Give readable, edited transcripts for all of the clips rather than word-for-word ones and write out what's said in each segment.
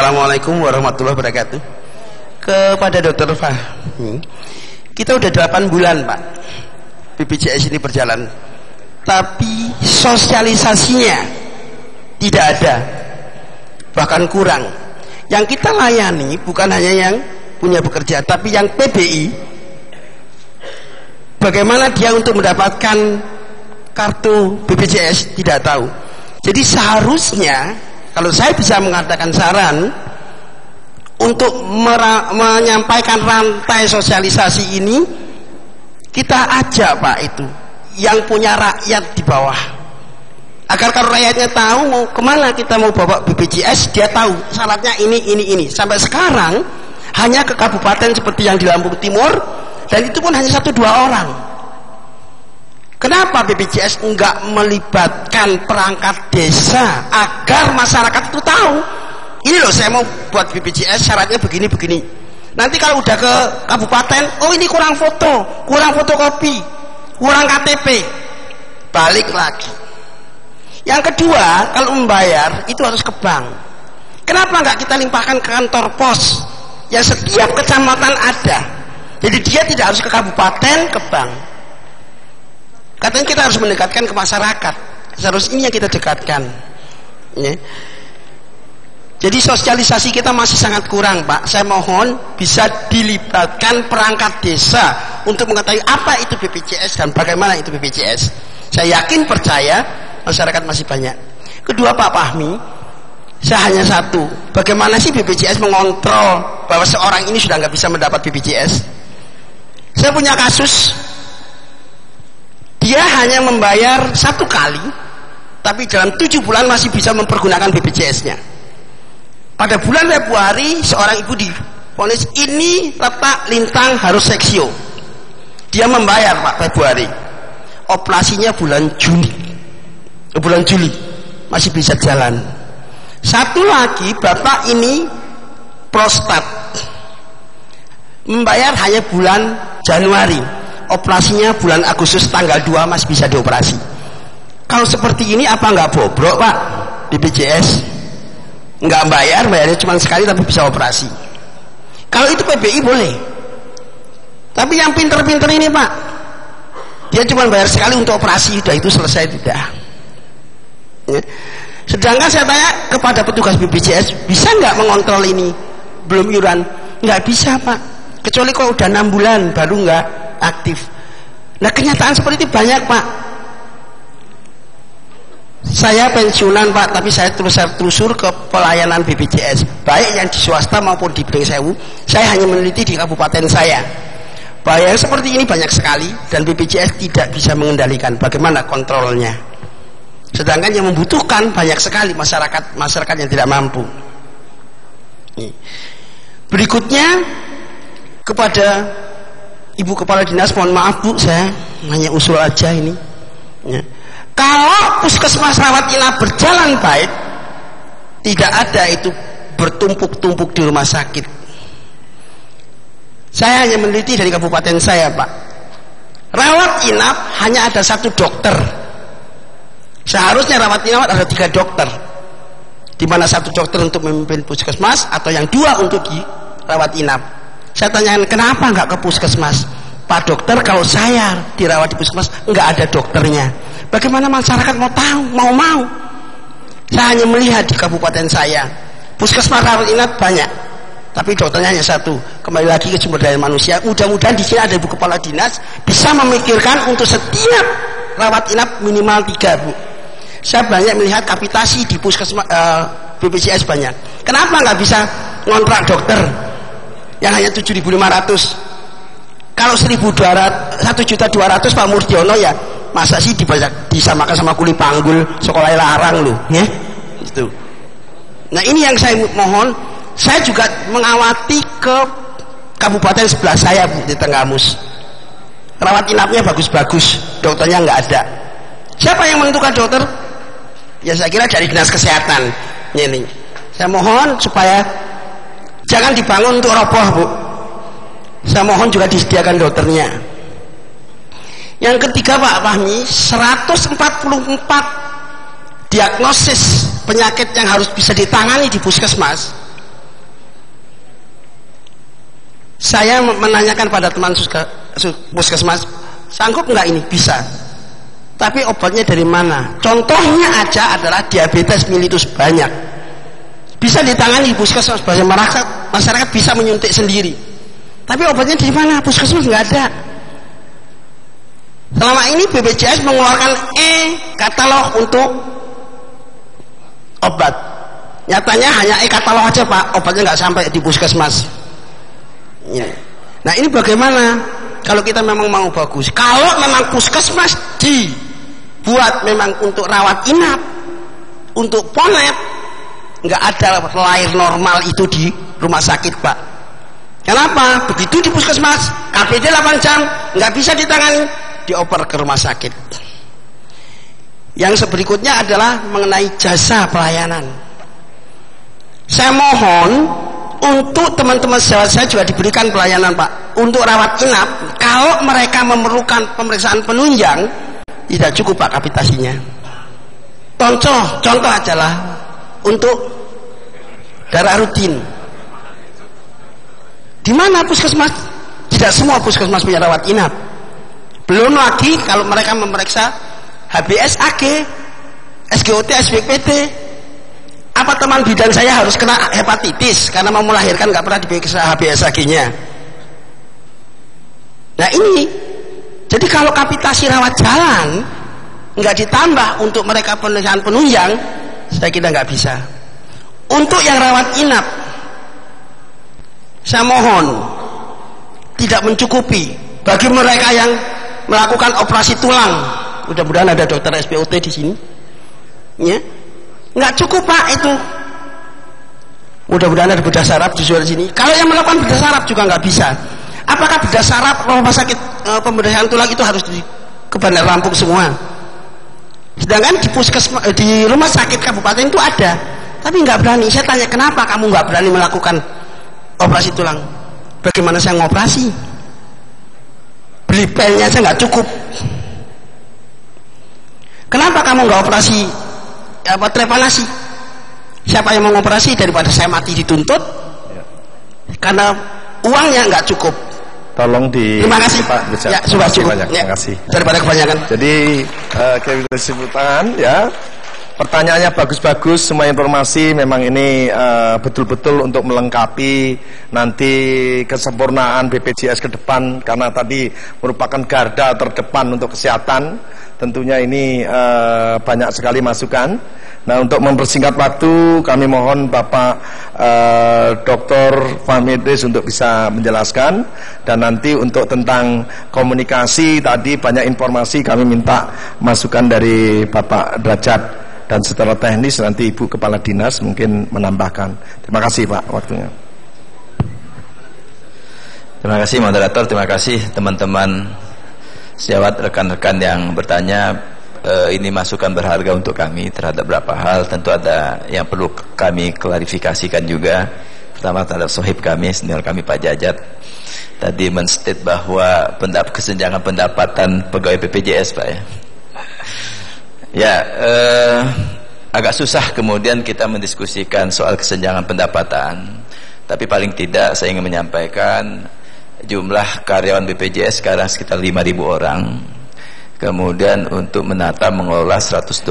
Assalamualaikum warahmatullahi wabarakatuh. Kepada Dokter Fahmi, kita udah 8 bulan Pak BPJS ini berjalan, tapi sosialisasinya tidak ada, bahkan kurang. Yang kita layani bukan hanya yang punya bekerja, tapi yang PBI. Bagaimana dia untuk mendapatkan kartu BPJS tidak tahu. Jadi seharusnya, kalau saya bisa mengatakan saran untuk menyampaikan rantai sosialisasi ini, kita ajak Pak itu yang punya rakyat di bawah, agar kalau rakyatnya tahu mau kemana kita mau bawa BPJS, dia tahu syaratnya ini. Sampai sekarang hanya ke kabupaten seperti yang di Lampung Timur, dan itu pun hanya 1-2 orang. Kenapa BPJS enggak melibatkan perangkat desa agar masyarakat itu tahu, ini loh saya mau buat BPJS syaratnya begini. Nanti kalau udah ke kabupaten, oh ini kurang foto, kurang fotokopi, kurang KTP, balik lagi. Yang kedua, kalau membayar itu harus ke bank. Kenapa enggak kita limpahkan ke kantor pos yang setiap kecamatan ada? Jadi dia tidak harus ke kabupaten, ke bank. Katanya kita harus mendekatkan ke masyarakat. Seharusnya ini yang kita dekatkan ya. Jadi sosialisasi kita masih sangat kurang Pak. Saya mohon bisa dilibatkan perangkat desa untuk mengetahui apa itu BPJS dan bagaimana itu BPJS. Saya yakin, percaya masyarakat masih banyak. Kedua Pak Fahmi, saya hanya satu, bagaimana sih BPJS mengontrol bahwa seorang ini sudah nggak bisa mendapat BPJS? Saya punya kasus, dia hanya membayar 1 kali, tapi dalam 7 bulan masih bisa mempergunakan BPJS-nya. Pada bulan Februari, seorang ibu divonis ini retak lintang harus seksio. Dia membayar Pak Februari, operasinya bulan Juli masih bisa jalan. Satu lagi bapak ini prostat, membayar hanya bulan Januari, operasinya bulan Agustus tanggal 2 masih bisa dioperasi. Kalau seperti ini apa nggak bobrok Pak BPJS? Nggak bayarnya cuma sekali tapi bisa operasi. Kalau itu PBI boleh, tapi yang pinter-pinter ini Pak, dia cuma bayar sekali untuk operasi, udah itu selesai, tidak ya. Sedangkan saya tanya kepada petugas BPJS, bisa nggak mengontrol ini? Belum iuran, nggak bisa Pak, kecuali kalau udah 6 bulan baru nggak aktif. Nah kenyataan seperti itu banyak Pak. Saya pensiunan Pak, tapi saya telusur ke pelayanan BPJS, baik yang di swasta maupun di Bringsewu. Saya hanya meneliti di kabupaten saya, bahwa yang seperti ini banyak sekali, dan BPJS tidak bisa mengendalikan bagaimana kontrolnya. Sedangkan yang membutuhkan banyak sekali masyarakat yang tidak mampu. Berikutnya kepada Ibu Kepala Dinas, mohon maaf Bu, saya hanya usul aja ini ya. Kalau puskesmas rawat inap berjalan baik, tidak ada itu bertumpuk-tumpuk di rumah sakit. Saya hanya meneliti dari kabupaten saya Pak, rawat inap hanya ada 1 dokter. Seharusnya rawat inap ada 3 dokter, di mana 1 dokter untuk memimpin puskesmas atau yang 2 untuk di rawat inap. Saya tanyakan kenapa nggak ke puskesmas? Pak Dokter, kalau saya dirawat di puskesmas nggak ada dokternya, bagaimana masyarakat mau tahu, mau? Saya hanya melihat di kabupaten saya, puskesmas rawat inap banyak, tapi dokternya hanya 1. Kembali lagi ke sumber daya manusia. Mudah-mudahan di sini ada Ibu Kepala Dinas bisa memikirkan untuk setiap rawat inap minimal 3 Bu. Saya banyak melihat kapitasi di puskesmas BPJS banyak. Kenapa nggak bisa ngontrak dokter yang hanya 7.500? Kalau 1.200, 1.200.000 Pak Murdiono ya, masa sih disamakan sama kuli panggul sekolah larang loh ya itu. Nah ini yang saya mohon. Saya juga mengawati ke kabupaten sebelah saya Bu, di Tenggamus, rawat inapnya bagus-bagus, dokternya nggak ada. Siapa yang menentukan dokter? Ya saya kira dari Dinas Kesehatan ini. Saya mohon supaya jangan dibangun untuk roboh Bu. Saya mohon juga disediakan dokternya. Yang ketiga Pak Fahmi, 144 diagnosis penyakit yang harus bisa ditangani di puskesmas Saya menanyakan pada teman puskesmas, sanggup nggak ini? Bisa. Tapi obatnya dari mana? Contohnya aja adalah diabetes mellitus banyak. Bisa ditangani puskesmas, banyak masyarakat bisa menyuntik sendiri. Tapi obatnya dari mana? Puskesmas nggak ada. Selama ini BPJS mengeluarkan e-katalog untuk obat. Nyatanya hanya e-katalog aja Pak, obatnya nggak sampai di puskesmas. Nah ini bagaimana kalau kita memang mau bagus? Kalau memang puskesmas dibuat memang untuk rawat inap, untuk ponep, nggak ada lahir normal itu di rumah sakit Pak. Kenapa? Begitu di puskesmas KPD 8 jam nggak bisa ditangani, dioper ke rumah sakit. Yang berikutnya adalah mengenai jasa pelayanan. Saya mohon untuk teman-teman sejawat saya juga diberikan pelayanan Pak untuk rawat inap. Kalau mereka memerlukan pemeriksaan penunjang, tidak cukup Pak kapitasinya. Contoh aja lah untuk darah rutin. Di mana puskesmas? Tidak semua puskesmas punya rawat inap. Belum lagi kalau mereka memeriksa HBsAg, SGOT, SBPT. Apa teman bidan saya harus kena hepatitis karena mau melahirkan nggak pernah diperiksa HBsAg-nya? Nah ini, jadi kalau kapitasi rawat jalan nggak ditambah untuk mereka pemeriksaan penunjang, saya kira nggak bisa. Untuk yang rawat inap, saya mohon tidak mencukupi bagi mereka yang melakukan operasi tulang. Mudah-mudahan ada dokter SPOT di sini. Ya. Nggak cukup Pak itu. Mudah-mudahan ada bedah saraf di sini. Kalau yang melakukan bedah saraf juga nggak bisa. Apakah bedah saraf rumah sakit pembedahan tulang itu harus ke Bandar Lampung semua? Sedangkan di puskesmas, di rumah sakit kabupaten itu ada, tapi nggak berani. Saya tanya kenapa kamu nggak berani melakukan operasi tulang? Bagaimana saya ngoperasi? Beli pelnya saya nggak cukup. Kenapa kamu nggak operasi trepanasi? Siapa yang mau operasi daripada saya mati dituntut? Karena uangnya nggak cukup. Tolong terima kasih Pak. Ya, sudah cukup. Banyak. Ya, terima kasih. Daripada kebanyakan. Jadi kesimpulan ya. Pertanyaannya bagus-bagus, semua informasi memang ini betul-betul untuk melengkapi nanti kesempurnaan BPJS ke depan, karena tadi merupakan garda terdepan untuk kesehatan. Tentunya ini banyak sekali masukan. Nah, untuk mempersingkat waktu, kami mohon Bapak Dr. Fahmi Idris untuk bisa menjelaskan. Dan nanti untuk tentang komunikasi tadi banyak informasi, kami minta masukan dari Bapak Derajat. Dan setelah teknis nanti Ibu Kepala Dinas mungkin menambahkan. Terima kasih Pak waktunya. Terima kasih moderator, terima kasih teman-teman sejawat, rekan-rekan yang bertanya. Ini masukan berharga untuk kami terhadap beberapa hal. Tentu ada yang perlu kami klarifikasikan juga. Pertama terhadap sohib kami, senior kami Pak Jajat, tadi menstate bahwa kesenjangan pendapatan pegawai BPJS Pak ya. Ya, agak susah kemudian kita mendiskusikan soal kesenjangan pendapatan. Tapi paling tidak saya ingin menyampaikan jumlah karyawan BPJS sekarang sekitar 5.000 orang. Kemudian untuk menata mengelola 126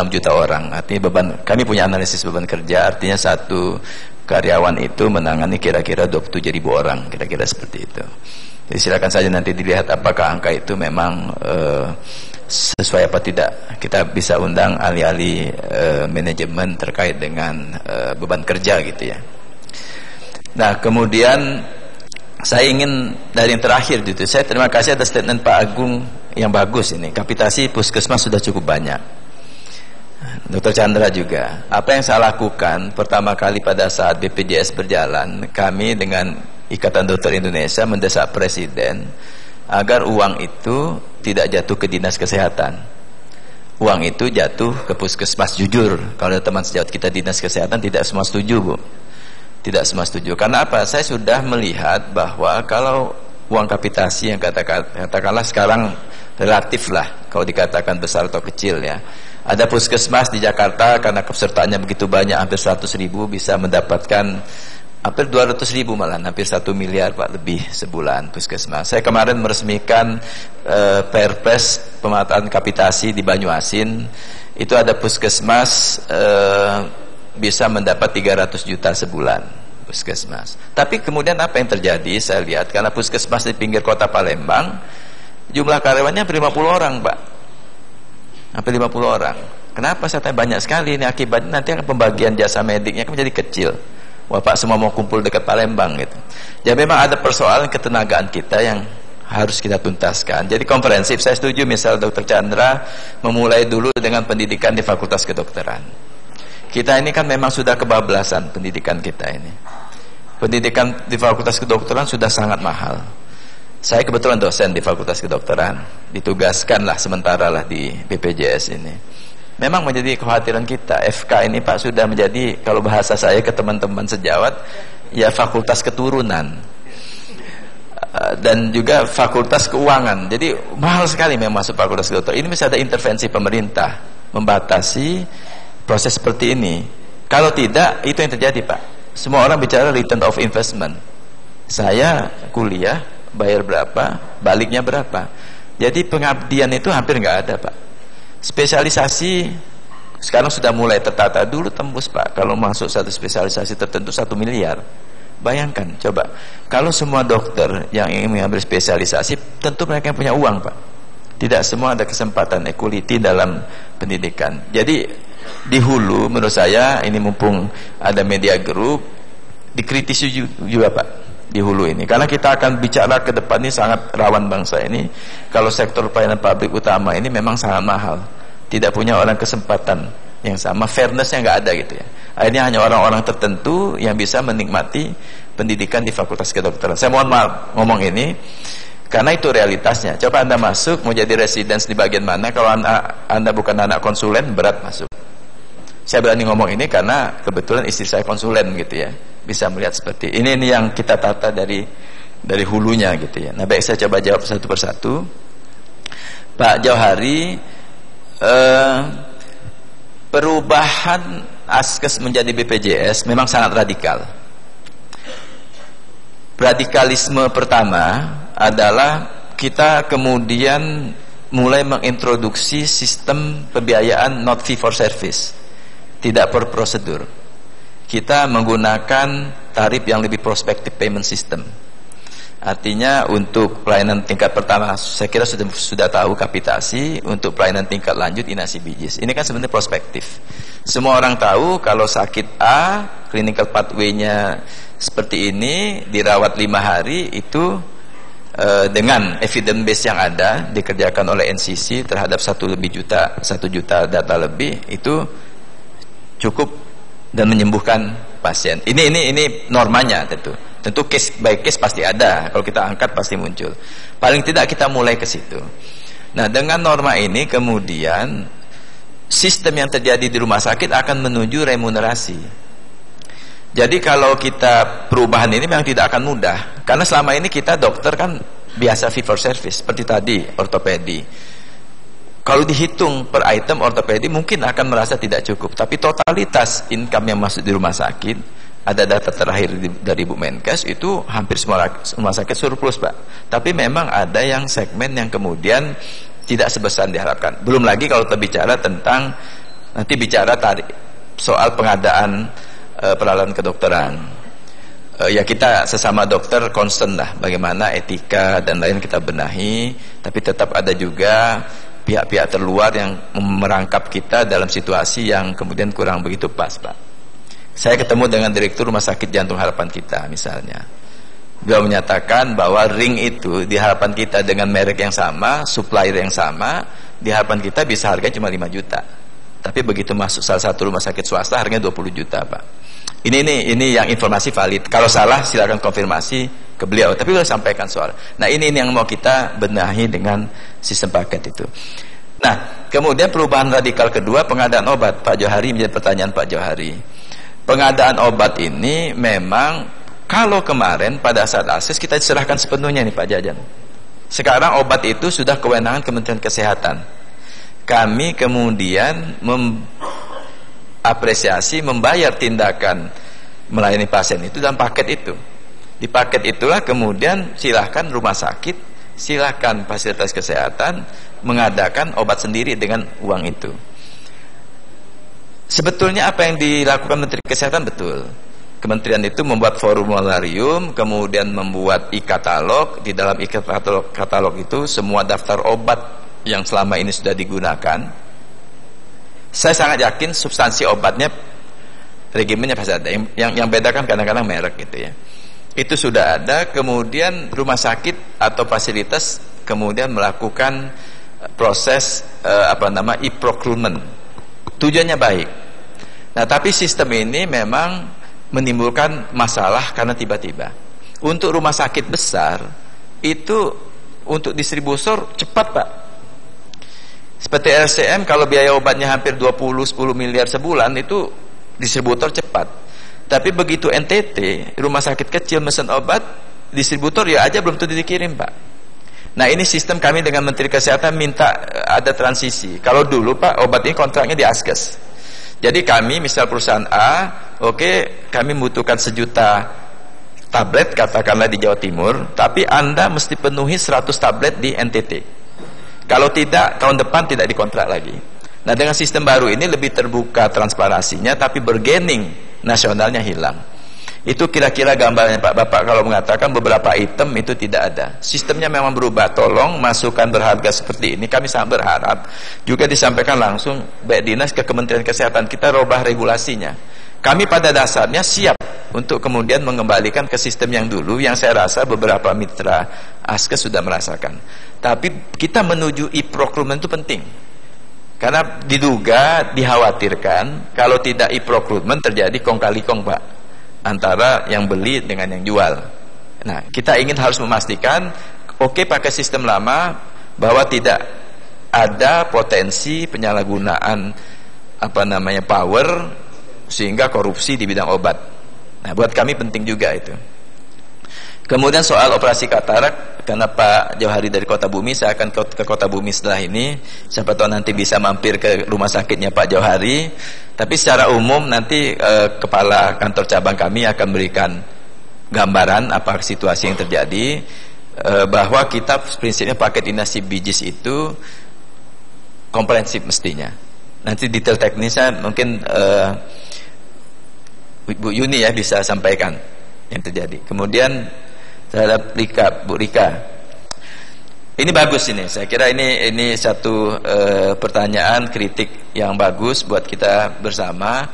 juta orang. Artinya kami punya analisis beban kerja, artinya satu karyawan itu menangani kira-kira 27.000 orang, kira-kira seperti itu. Jadi silakan saja nanti dilihat apakah angka itu memang sesuai apa tidak. Kita bisa undang ahli-ahli manajemen terkait dengan beban kerja gitu ya. Nah kemudian saya ingin dari yang terakhir gitu, saya terima kasih atas statement Pak Agung yang bagus ini. Kapitasi puskesmas sudah cukup banyak. Dr. Chandra juga. Apa yang saya lakukan pertama kali pada saat BPJS berjalan, kami dengan Ikatan Dokter Indonesia mendesak Presiden agar uang itu tidak jatuh ke Dinas Kesehatan. Uang itu jatuh ke puskesmas. Jujur, kalau teman sejawat kita Dinas Kesehatan tidak semua setuju Bu. Tidak semua setuju. Karena apa? Saya sudah melihat bahwa kalau uang kapitasi yang katakanlah sekarang relatif lah, kalau dikatakan besar atau kecil ya. Ada puskesmas di Jakarta karena pesertanya begitu banyak, hampir 100.000 bisa mendapatkan Hampir 200.000 malah, hampir 1 miliar Pak lebih sebulan puskesmas. Saya kemarin meresmikan Perpres pemetaan kapitasi di Banyuasin. Itu ada puskesmas bisa mendapat 300 juta sebulan puskesmas. Tapi kemudian apa yang terjadi? Saya lihat karena puskesmas di pinggir kota Palembang jumlah karyawannya hampir 50 orang Pak, hampir 50 orang. Kenapa saya tanya banyak sekali? Ini akibatnya nanti akan pembagian jasa mediknya kan menjadi kecil. Wah Pak, semua mau kumpul dekat Palembang gitu. Ya memang ada persoalan ketenagaan kita yang harus kita tuntaskan. Jadi komprehensif, saya setuju misal Dr. Chandra memulai dulu dengan pendidikan di Fakultas Kedokteran. Kita ini kan memang sudah kebablasan pendidikan kita ini. Pendidikan di Fakultas Kedokteran sudah sangat mahal. Saya kebetulan dosen di Fakultas Kedokteran, ditugaskan lah sementara lah di BPJS ini. Memang menjadi kekhawatiran kita. FK ini Pak sudah menjadi, kalau bahasa saya ke teman-teman sejawat, ya fakultas keturunan dan juga fakultas keuangan. Jadi mahal sekali memang masuk fakultas kedokteran. Ini bisa ada intervensi pemerintah membatasi proses seperti ini. Kalau tidak, itu yang terjadi Pak. Semua orang bicara return of investment. Saya kuliah bayar berapa, baliknya berapa. Jadi pengabdian itu hampir nggak ada Pak. Spesialisasi sekarang sudah mulai tertata, dulu tembus Pak. Kalau masuk satu spesialisasi tertentu 1 miliar. Bayangkan coba, kalau semua dokter yang ingin mengambil spesialisasi, tentu mereka yang punya uang Pak. Tidak semua ada kesempatan equality dalam pendidikan. Jadi di hulu menurut saya ini, mumpung ada media group, dikritisi juga Pak di hulu ini, karena kita akan bicara ke depan ini sangat rawan bangsa ini. Kalau sektor pelayanan publik utama ini memang sangat mahal, tidak punya orang kesempatan yang sama, fairnessnya nggak ada gitu ya. Akhirnya hanya orang-orang tertentu yang bisa menikmati pendidikan di Fakultas Kedokteran. Saya mohon maaf ngomong ini karena itu realitasnya. Coba Anda masuk mau jadi residence di bagian mana, kalau anda bukan anak konsulen, berat masuk. Saya berani ngomong ini karena kebetulan istri saya konsulen gitu ya, bisa melihat seperti ini yang kita tata dari hulunya gitu ya. Nah baik, saya coba jawab satu persatu. Pak Jauhari, perubahan Askes menjadi BPJS memang sangat radikal. Radikalisme pertama adalah kita kemudian mulai mengintroduksi sistem pembiayaan not fee for service, tidak per prosedur. Kita menggunakan tarif yang lebih prospective payment system. Artinya untuk pelayanan tingkat pertama saya kira sudah tahu kapitasi, untuk pelayanan tingkat lanjut inasi bijis. Ini kan sebenarnya prospektif. Semua orang tahu kalau sakit A, clinical pathway-nya seperti ini, dirawat 5 hari itu dengan evidence base yang ada dikerjakan oleh NCC terhadap 1 juta data lebih, itu cukup dan menyembuhkan pasien. Ini normanya tentu. Tentu case by case pasti ada. Kalau kita angkat pasti muncul. Paling tidak kita mulai ke situ. Nah, dengan norma ini kemudian sistem yang terjadi di rumah sakit akan menuju remunerasi. Jadi kalau kita perubahan ini memang tidak akan mudah, karena selama ini kita dokter kan biasa fee for service seperti tadi ortopedi. Kalau dihitung per item ortopedi mungkin akan merasa tidak cukup, tapi totalitas income yang masuk di rumah sakit, ada data terakhir dari Bu Menkes, itu hampir semua rumah sakit surplus Pak. Tapi memang ada yang segmen yang kemudian tidak sebesar diharapkan. Belum lagi kalau kita bicara tentang, nanti bicara tadi soal pengadaan peralatan kedokteran. Ya kita sesama dokter concern lah bagaimana etika dan lain kita benahi, tapi tetap ada juga pihak-pihak terluar yang merangkap kita dalam situasi yang kemudian kurang begitu pas Pak. Saya ketemu dengan Direktur Rumah Sakit Jantung Harapan Kita misalnya, beliau menyatakan bahwa ring itu di Harapan Kita dengan merek yang sama, supplier yang sama, di Harapan Kita bisa harganya cuma 5 juta, tapi begitu masuk salah satu rumah sakit swasta harganya 20 juta Pak. Ini yang informasi valid. Kalau salah silakan konfirmasi ke beliau, tapi beliau sampaikan soal. Nah ini yang mau kita benahi dengan sistem paket itu. Nah kemudian perubahan radikal kedua, pengadaan obat. Pak Johari, menjadi pertanyaan Pak Johari, pengadaan obat ini memang kalau kemarin pada saat akses kita diserahkan sepenuhnya nih Pak Jajan. Sekarang obat itu sudah kewenangan Kementerian Kesehatan. Kami kemudian apresiasi membayar tindakan melayani pasien itu dalam paket itu. Di paket itulah kemudian silahkan rumah sakit, silahkan fasilitas kesehatan mengadakan obat sendiri dengan uang itu. Sebetulnya apa yang dilakukan Menteri Kesehatan betul. Kementerian itu membuat formularium, kemudian membuat e-katalog. Di dalam e-katalog itu semua daftar obat yang selama ini sudah digunakan. Saya sangat yakin substansi obatnya, regimennya pasti ada. Yang bedakan kadang-kadang merek gitu ya. Itu sudah ada. Kemudian rumah sakit atau fasilitas kemudian melakukan proses e-procurement. Tujuannya baik. Nah, tapi sistem ini memang menimbulkan masalah karena tiba-tiba. Untuk rumah sakit besar itu untuk distributor cepat, Pak. Seperti RCM kalau biaya obatnya hampir 10 miliar sebulan itu distributor cepat. Tapi begitu NTT, rumah sakit kecil mesen obat, distributor ya aja belum tentu dikirim, Pak. Nah, ini sistem kami dengan Menteri Kesehatan minta ada transisi. Kalau dulu, Pak, obat ini kontraknya di Askes. Jadi kami misal perusahaan A, kami membutuhkan 1 juta tablet katakanlah di Jawa Timur, tapi Anda mesti penuhi 100 tablet di NTT. Kalau tidak, tahun depan tidak dikontrak lagi. Nah, dengan sistem baru ini lebih terbuka transparansinya, tapi bargaining nasionalnya hilang. Itu kira-kira gambarnya, Pak. Bapak kalau mengatakan beberapa item itu tidak ada. Sistemnya memang berubah. Tolong masukan berharga seperti ini. Kami sangat berharap juga disampaikan langsung Mbak Dinas ke Kementerian Kesehatan. Kita robah regulasinya. Kami pada dasarnya siap untuk kemudian mengembalikan ke sistem yang dulu, yang saya rasa beberapa mitra Askes sudah merasakan. Tapi kita menuju e-procurement itu penting. Karena diduga, dikhawatirkan kalau tidak e-procurement terjadi kong kali kong, Pak, antara yang beli dengan yang jual. Nah, kita ingin harus memastikan pakai sistem lama bahwa tidak ada potensi penyalahgunaan power sehingga korupsi di bidang obat. Nah, buat kami penting juga itu. Kemudian soal operasi katarak, karena Pak Johari dari Kota Bumi, saya akan ke Kota Bumi setelah ini. Siapa tahu nanti bisa mampir ke rumah sakitnya Pak Johari. Tapi secara umum nanti kepala kantor cabang kami akan berikan gambaran apa situasi yang terjadi, bahwa kita prinsipnya paket dinasti bijis itu komprehensif mestinya. Nanti detail teknisnya mungkin Bu Yuni ya bisa sampaikan yang terjadi. Kemudian terhadap Bu Rika, ini bagus ini. Saya kira ini satu pertanyaan kritik yang bagus buat kita bersama.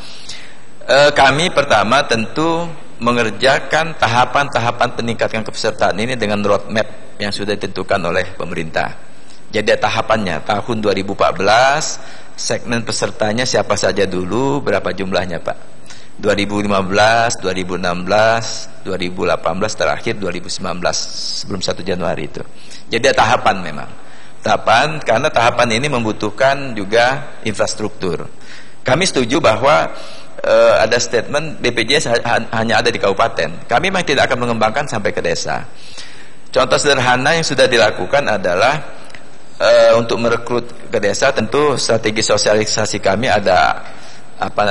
Kami pertama tentu mengerjakan tahapan-tahapan peningkatan kepesertaan ini dengan roadmap yang sudah ditentukan oleh pemerintah. Jadi tahapannya tahun 2014, segmen pesertanya siapa saja dulu, berapa jumlahnya, Pak? 2015, 2016, 2018, terakhir 2019 sebelum 1 Januari itu. Jadi ada tahapan memang. Tahapan, karena tahapan ini membutuhkan juga infrastruktur. Kami setuju bahwa ada statement BPJS hanya ada di kabupaten. Kami memang tidak akan mengembangkan sampai ke desa. Contoh sederhana yang sudah dilakukan adalah untuk merekrut ke desa, tentu strategi sosialisasi kami ada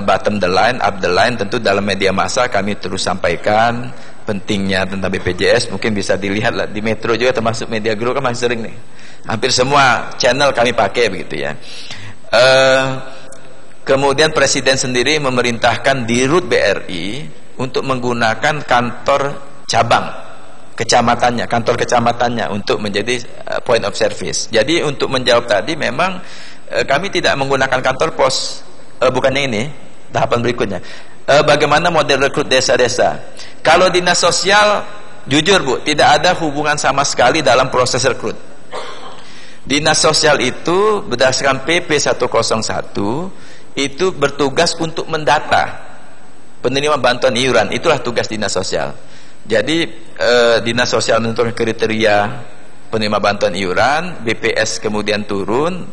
bottom the line, up the line. Tentu dalam media massa kami terus sampaikan pentingnya tentang BPJS. Mungkin bisa dilihat lah di Metro juga, termasuk Media Group kan masih sering nih. Hampir semua channel kami pakai begitu ya. Kemudian Presiden sendiri memerintahkan Dirut BRI untuk menggunakan kantor cabang kecamatannya, kantor kecamatannya untuk menjadi point of service. Jadi untuk menjawab tadi, memang kami tidak menggunakan kantor pos. Bukannya ini tahapan berikutnya, bagaimana model rekrut desa-desa. Kalau dinas sosial, jujur Bu, tidak ada hubungan sama sekali dalam proses rekrut. Dinas sosial itu berdasarkan PP 101 itu bertugas untuk mendata penerima bantuan iuran. Itulah tugas dinas sosial. Jadi dinas sosial menentukan kriteria penerima bantuan iuran, BPS kemudian turun,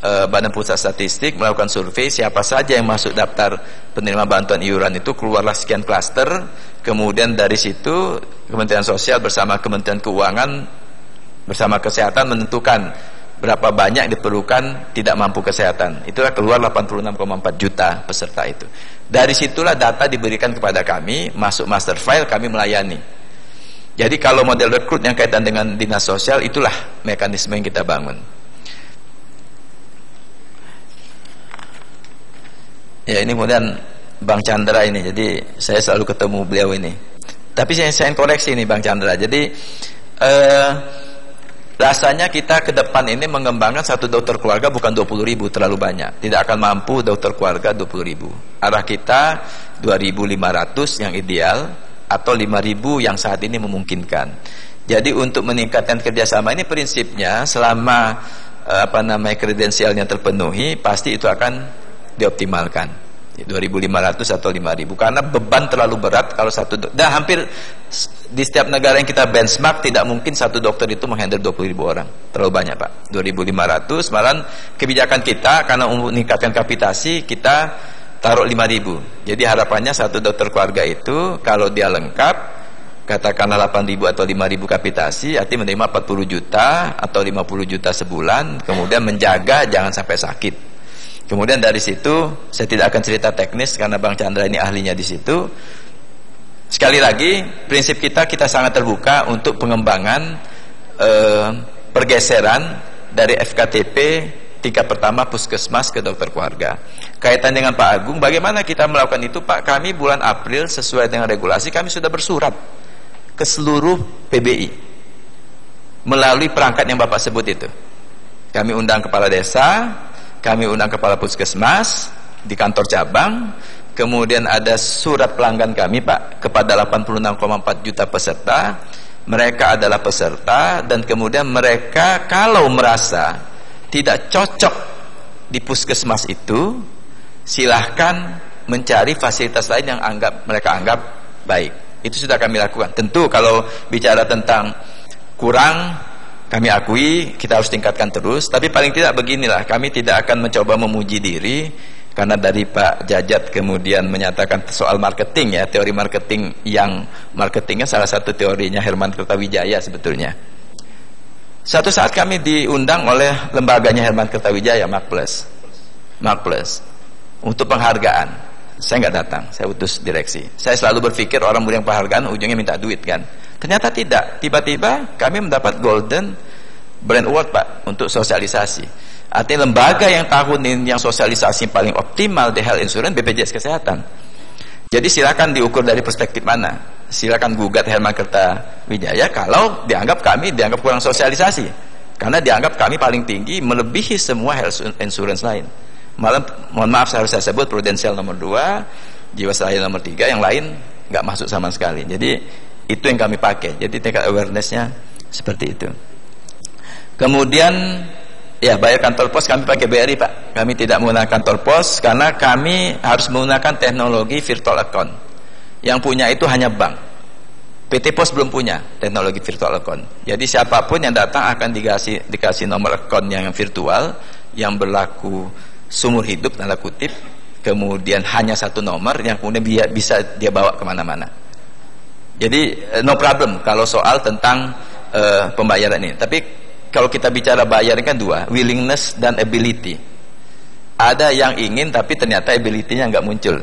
Badan Pusat Statistik melakukan survei siapa saja yang masuk daftar penerima bantuan iuran, itu keluarlah sekian klaster. Kemudian dari situ Kementerian Sosial bersama Kementerian Keuangan bersama Kesehatan menentukan berapa banyak diperlukan tidak mampu kesehatan. Itulah keluar 86,4 juta peserta itu. Dari situlah data diberikan kepada kami, masuk master file, kami melayani. Jadi kalau model rekrut yang kaitan dengan dinas sosial, itulah mekanisme yang kita bangun. Ya, ini kemudian Bang Chandra ini, jadi saya selalu ketemu beliau ini. Tapi saya koreksi ini Bang Chandra. Jadi rasanya kita ke depan ini mengembangkan satu dokter keluarga bukan 20.000, terlalu banyak. Tidak akan mampu dokter keluarga 20.000. Arah kita 2.500 yang ideal, atau 5.000 yang saat ini memungkinkan. Jadi untuk meningkatkan kerjasama ini prinsipnya selama kredensialnya terpenuhi, pasti itu akan dioptimalkan 2.500 atau 5.000, karena beban terlalu berat kalau dan hampir di setiap negara yang kita benchmark tidak mungkin satu dokter itu menghandle 20.000 orang, terlalu banyak Pak. 2.500, malah kebijakan kita karena untuk meningkatkan kapitasi kita taruh 5.000. Jadi harapannya satu dokter keluarga itu kalau dia lengkap, katakanlah 8.000 atau 5.000 kapitasi, artinya menerima 40 juta atau 50 juta sebulan, kemudian menjaga jangan sampai sakit. Kemudian dari situ saya tidak akan cerita teknis karena Bang Chandra ini ahlinya di situ. Sekali lagi, prinsip kita sangat terbuka untuk pengembangan pergeseran dari FKTP tingkat pertama puskesmas ke dokter keluarga. Kaitan dengan Pak Agung, bagaimana kita melakukan itu Pak? Kami bulan April sesuai dengan regulasi kami sudah bersurat ke seluruh PBI melalui perangkat yang Bapak sebut itu. Kami undang kepala desa, kami undang kepala puskesmas di kantor cabang, kemudian ada surat pelanggan kami Pak kepada 86,4 juta peserta. Mereka adalah peserta dan kemudian mereka kalau merasa tidak cocok di puskesmas itu, silahkan mencari fasilitas lain yang mereka anggap baik. Itu sudah kami lakukan. Tentu kalau bicara tentang kurang, kami akui kita harus tingkatkan terus. Tapi paling tidak beginilah, kami tidak akan mencoba memuji diri, karena dari Pak Jajat kemudian menyatakan soal marketing ya, teori marketing yang marketingnya salah satu teorinya Herman Kertawijaya sebetulnya. Satu saat kami diundang oleh lembaganya Herman Kertawijaya, Markplus, untuk penghargaan. Saya nggak datang, saya utus direksi. Saya selalu berpikir orang beri penghargaan ujungnya minta duit kan. Ternyata tidak. Tiba-tiba kami mendapat Golden Brand Award Pak untuk sosialisasi. Artinya lembaga yang tahun ini yang sosialisasi paling optimal di health insurance BPJS Kesehatan. Jadi silakan diukur dari perspektif mana. Silakan gugat Herman Kertawijaya kalau dianggap kurang sosialisasi, karena dianggap kami paling tinggi melebihi semua health insurance lain. Malah mohon maaf harus saya sebut Prudential nomor 2, Jiwasraya nomor 3, yang lain nggak masuk sama sekali. Jadi itu yang kami pakai. Jadi tingkat awarenessnya seperti itu. Kemudian ya bayar kantor pos kami pakai BRI Pak. Kami tidak menggunakan kantor pos karena kami harus menggunakan teknologi virtual account. Yang punya itu hanya bank. PT Pos belum punya teknologi virtual account. Jadi siapapun yang datang akan dikasih nomor account yang virtual yang berlaku seumur hidup tanda kutip. Kemudian hanya satu nomor yang kemudian bisa dia bawa kemana-mana. Jadi no problem kalau soal tentang pembayaran ini. Tapi kalau kita bicara bayar kan dua, willingness dan ability. Ada yang ingin tapi ternyata ability-nya nggak muncul.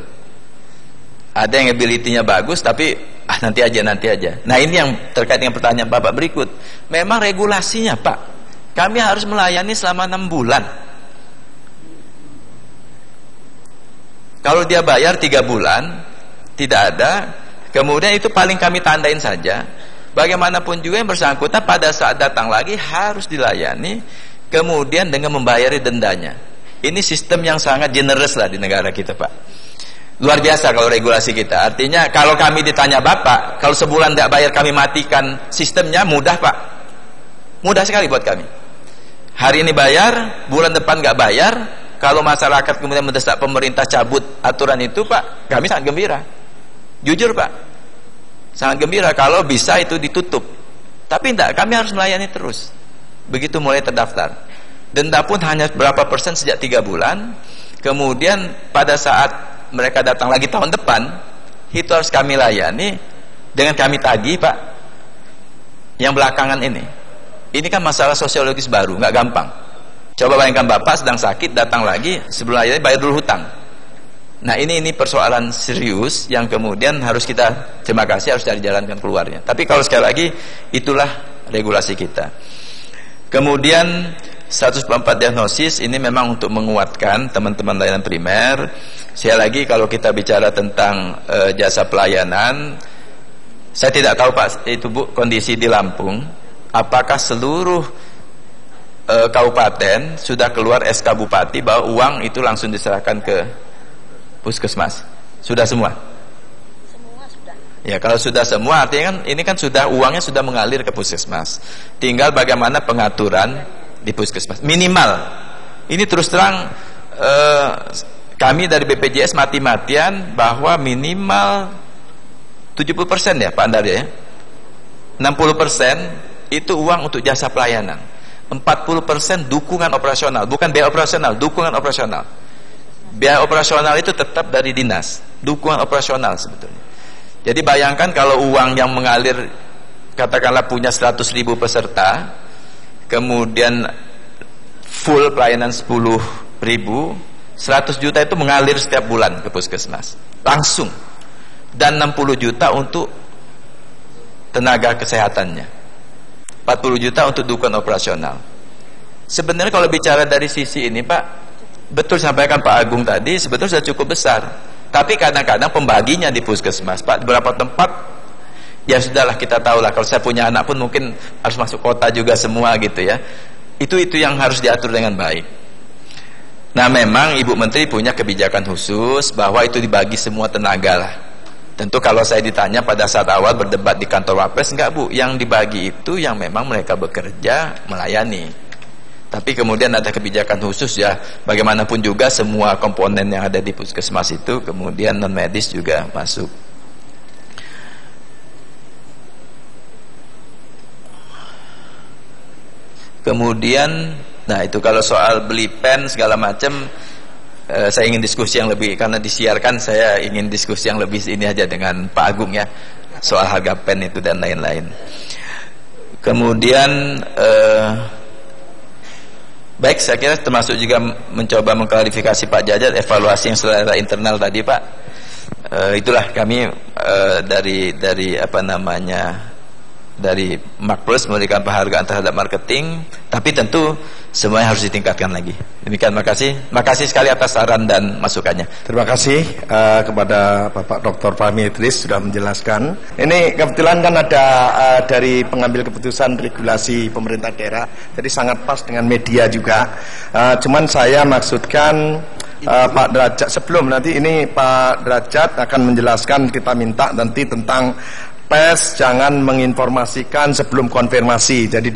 Ada yang ability-nya bagus tapi nanti aja. Nah ini yang terkait dengan pertanyaan Bapak berikut. Memang regulasinya Pak, kami harus melayani selama 6 bulan. Kalau dia bayar 3 bulan tidak ada, kemudian itu paling kami tandain saja. Bagaimanapun juga yang bersangkutan pada saat datang lagi harus dilayani, kemudian dengan membayari dendanya. Ini sistem yang sangat generous lah di negara kita Pak. Luar biasa kalau regulasi kita. Artinya kalau kami ditanya Bapak, kalau sebulan tidak bayar kami matikan sistemnya, mudah Pak. Mudah sekali buat kami. Hari ini bayar, bulan depan nggak bayar. Kalau masyarakat kemudian mendesak pemerintah cabut aturan itu Pak, kami sangat gembira. Jujur Pak, sangat gembira kalau bisa itu ditutup. Tapi tidak, kami harus melayani terus. Begitu mulai terdaftar. Denda pun hanya berapa persen sejak 3 bulan. Kemudian pada saat mereka datang lagi tahun depan, itu harus kami layani dengan kami tagih Pak. Yang belakangan ini Ini kan masalah sosiologis baru, nggak gampang. Coba bayangkan bapak sedang sakit, datang lagi, sebelum akhirnya bayar dulu hutang. Nah ini persoalan serius yang kemudian harus kita, terima kasih, harus cari jalankan keluarnya. Tapi kalau sekali lagi, itulah regulasi kita. Kemudian 104 diagnosis ini memang untuk menguatkan teman-teman layanan primer. Sekali lagi kalau kita bicara tentang jasa pelayanan, saya tidak tahu Pak, itu Bu, kondisi di Lampung, apakah seluruh kabupaten sudah keluar SK Bupati bahwa uang itu langsung diserahkan ke puskesmas? Sudah semua? Semua sudah. Ya, kalau sudah semua artinya kan ini kan sudah uangnya sudah mengalir ke puskesmas. Tinggal bagaimana pengaturan di puskesmas. Minimal. Ini terus terang kami dari BPJS mati-matian bahwa minimal 70% ya Pak Andar ya. 60% itu uang untuk jasa pelayanan. 40% dukungan operasional, bukan biaya operasional, dukungan operasional. Biaya operasional itu tetap dari dinas, dukungan operasional sebetulnya. Jadi bayangkan kalau uang yang mengalir, katakanlah punya 100.000 peserta, kemudian full pelayanan 10.000, 100 juta itu mengalir setiap bulan ke puskesmas langsung, dan 60 juta untuk tenaga kesehatannya, 40 juta untuk dukungan operasional. Sebenarnya kalau bicara dari sisi ini Pak, betul sampaikan Pak Agung tadi, sebetulnya sudah cukup besar. Tapi kadang-kadang pembaginya di puskesmas Pak, di beberapa tempat ya sudahlah, kita tahulah, kalau saya punya anak pun mungkin harus masuk kota juga semua gitu ya. Itu yang harus diatur dengan baik. Nah memang Ibu Menteri punya kebijakan khusus bahwa itu dibagi semua tenaga lah. Tentu kalau saya ditanya pada saat awal berdebat di kantor Wapres, enggak Bu, yang dibagi itu yang memang mereka bekerja melayani. Tapi kemudian ada kebijakan khusus ya, bagaimanapun juga semua komponen yang ada di puskesmas itu kemudian non medis juga masuk. Kemudian, nah itu kalau soal beli pen segala macam, saya ingin diskusi yang lebih, karena disiarkan saya ingin diskusi yang lebih ini aja dengan Pak Agung ya, soal harga pen itu dan lain-lain. Kemudian baik, saya kira termasuk juga mencoba mengklarifikasi Pak Jajat evaluasi yang secara internal tadi Pak. Itulah kami dari apa namanya, dari Makplus memberikan penghargaan terhadap marketing, tapi tentu semuanya harus ditingkatkan lagi. Demikian, makasih sekali atas saran dan masukannya. Terima kasih kepada Bapak Dr. Fahmi Idris sudah menjelaskan. Ini kebetulan kan ada dari pengambil keputusan regulasi pemerintah daerah, jadi sangat pas dengan media juga. Cuman saya maksudkan Pak Derajat, sebelum nanti ini Pak Derajat akan menjelaskan, kita minta nanti tentang PES jangan menginformasikan sebelum konfirmasi. Jadi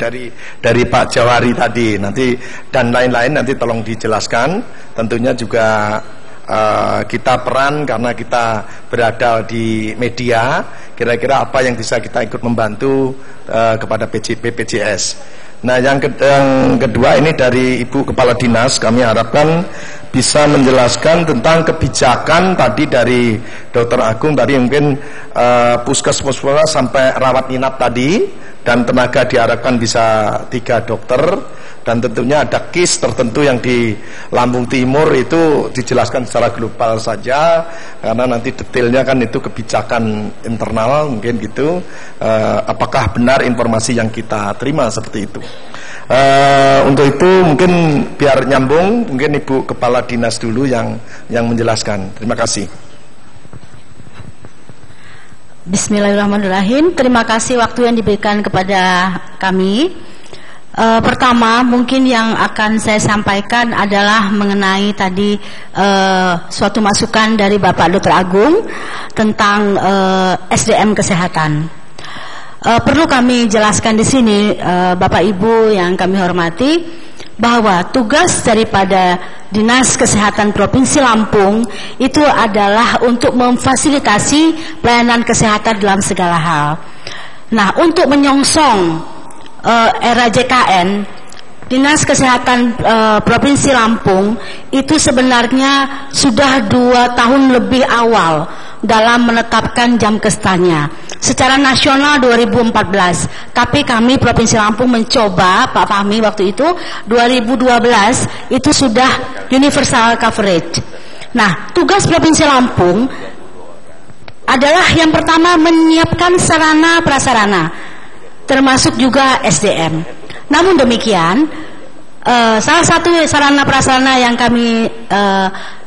dari Pak Jawari tadi nanti dan lain-lain nanti tolong dijelaskan. Tentunya juga kita peran karena kita berada di media, kira-kira apa yang bisa kita ikut membantu kepada BPJS. Nah yang kedua ini dari Ibu Kepala Dinas, kami harapkan bisa menjelaskan tentang kebijakan tadi dari Dr. Agung tadi, mungkin puskesmas sampai rawat inap tadi, dan tenaga diharapkan bisa 3 dokter, dan tentunya ada KIS tertentu yang di Lampung Timur itu dijelaskan secara global saja, karena nanti detailnya kan itu kebijakan internal mungkin gitu. Apakah benar informasi yang kita terima seperti itu? Untuk itu mungkin biar nyambung, mungkin Ibu Kepala Dinas dulu yang menjelaskan. Terima kasih. Bismillahirrahmanirrahim. Terima kasih waktu yang diberikan kepada kami. Pertama mungkin yang akan saya sampaikan adalah mengenai tadi suatu masukan dari Bapak Dr. Agung tentang SDM kesehatan. Perlu kami jelaskan di sini, Bapak Ibu yang kami hormati, bahwa tugas daripada Dinas Kesehatan Provinsi Lampung itu adalah untuk memfasilitasi pelayanan kesehatan dalam segala hal. Nah, untuk menyongsong era JKN, Dinas Kesehatan Provinsi Lampung itu sebenarnya sudah 2 tahun lebih awal dalam menetapkan jam kesetanya. secara nasional 2014. Tapi kami Provinsi Lampung mencoba, Pak Fahmi waktu itu 2012 itu sudah universal coverage. Nah, tugas Provinsi Lampung adalah yang pertama menyiapkan sarana prasarana, termasuk juga SDM. Namun demikian, salah satu sarana prasarana yang kami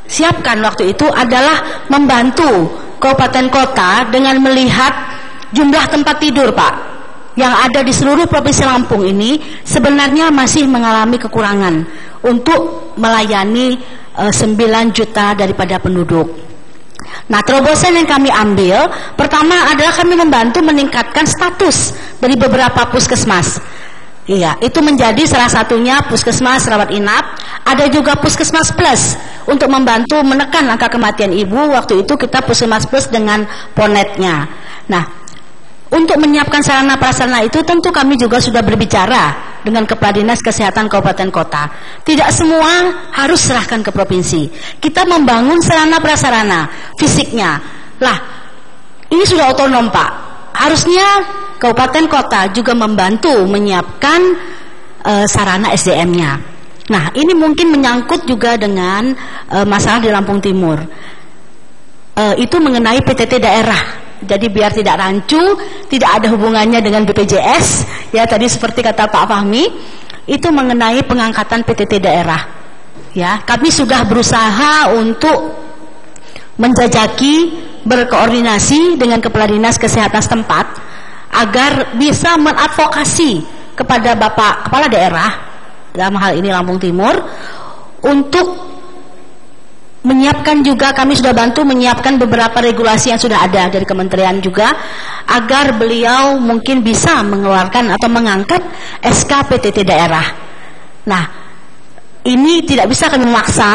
siapkan waktu itu adalah membantu kabupaten kota dengan melihat jumlah tempat tidur, Pak, yang ada di seluruh Provinsi Lampung ini sebenarnya masih mengalami kekurangan untuk melayani 9 juta daripada penduduk. Nah, terobosan yang kami ambil pertama adalah kami membantu meningkatkan status dari beberapa puskesmas. Iya, itu menjadi salah satunya puskesmas rawat inap. Ada juga puskesmas plus untuk membantu menekan angka kematian ibu. Waktu itu kita puskesmas plus dengan ponetnya. Nah, untuk menyiapkan sarana prasarana itu tentu kami juga sudah berbicara dengan Kepala Dinas Kesehatan Kabupaten Kota. Tidak semua harus serahkan ke provinsi. Kita membangun sarana prasarana fisiknya. Lah, ini sudah otonom, Pak. Harusnya Kabupaten Kota juga membantu menyiapkan sarana SDM-nya. Nah, ini mungkin menyangkut juga dengan masalah di Lampung Timur. Itu mengenai PTT daerah. Jadi biar tidak rancu, tidak ada hubungannya dengan BPJS. Ya, tadi seperti kata Pak Fahmi, itu mengenai pengangkatan PTT daerah. Ya, kami sudah berusaha untuk menjajaki, berkoordinasi dengan Kepala Dinas Kesehatan setempat agar bisa mengadvokasi kepada Bapak Kepala Daerah, dalam hal ini Lampung Timur, untuk menyiapkan juga, kami sudah bantu menyiapkan beberapa regulasi yang sudah ada dari kementerian juga, agar beliau mungkin bisa mengeluarkan atau mengangkat SK PTT daerah. Nah, ini tidak bisa kami memaksa,